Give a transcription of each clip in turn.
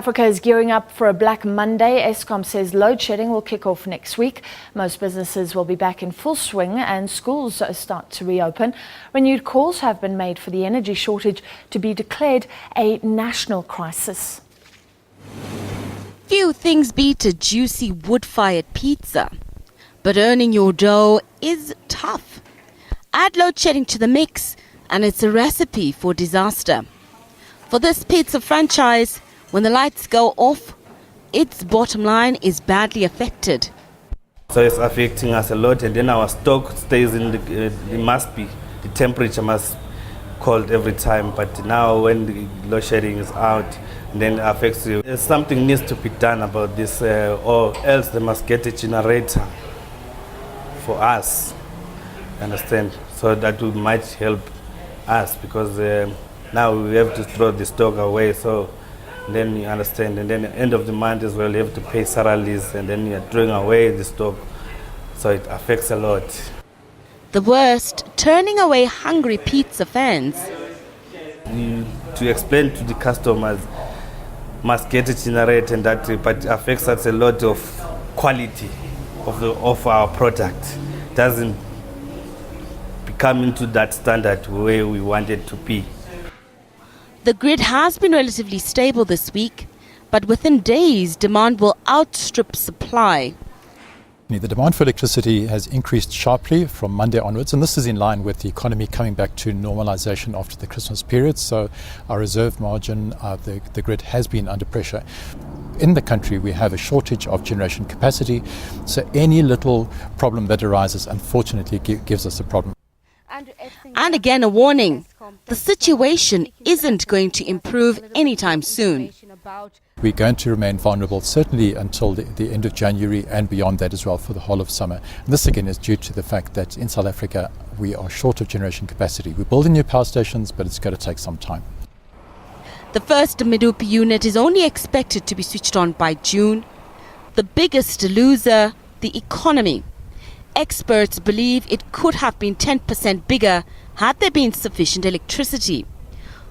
Africa is gearing up for a Black Monday. Eskom says load shedding will kick off next week. Most businesses will be back in full swing and schools start to reopen. Renewed calls have been made for the energy shortage to be declared a national crisis. Few things beat a juicy wood-fired pizza, but earning your dough is tough. Add load shedding to the mix and it's a recipe for disaster. For this pizza franchise, when the lights go off, its bottom line is badly affected. So it's affecting us a lot, and then our stock stays in the temperature must cold every time. But now when the load shedding is out, then it affects you. Something needs to be done about this, or else they must get a generator for us, understand? So that might help us, because now we have to throw the stock away. So then you understand, and then at the end of the month as well, you have to pay salaries, and then you're throwing away the stock. So it affects a lot. The worst, turning away hungry pizza fans. To explain to the customers, must get a generator, and that, but it affects us a lot of quality of our product. Doesn't come into that standard where we want it to be. The grid has been relatively stable this week, but within days, demand will outstrip supply. The demand for electricity has increased sharply from Monday onwards, and this is in line with the economy coming back to normalization after the Christmas period. So our reserve margin, the grid has been under pressure. In the country, we have a shortage of generation capacity, so any little problem that arises, unfortunately, gives us a problem. And again, a warning. The situation isn't going to improve anytime soon. We're going to remain vulnerable certainly until the end of January and beyond that as well for the whole of summer. And this again is due to the fact that in South Africa we are short of generation capacity. We're building new power stations, but it's going to take some time. The first Medupi unit is only expected to be switched on by June. The biggest loser, the economy. Experts believe it could have been 10% bigger had there been sufficient electricity.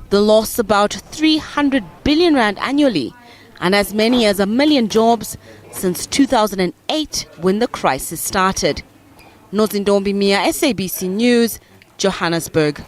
The loss about 300 billion rand annually, and as many as 1 million jobs since 2008 when the crisis started. Nozindombi Mia, SABC News, Johannesburg.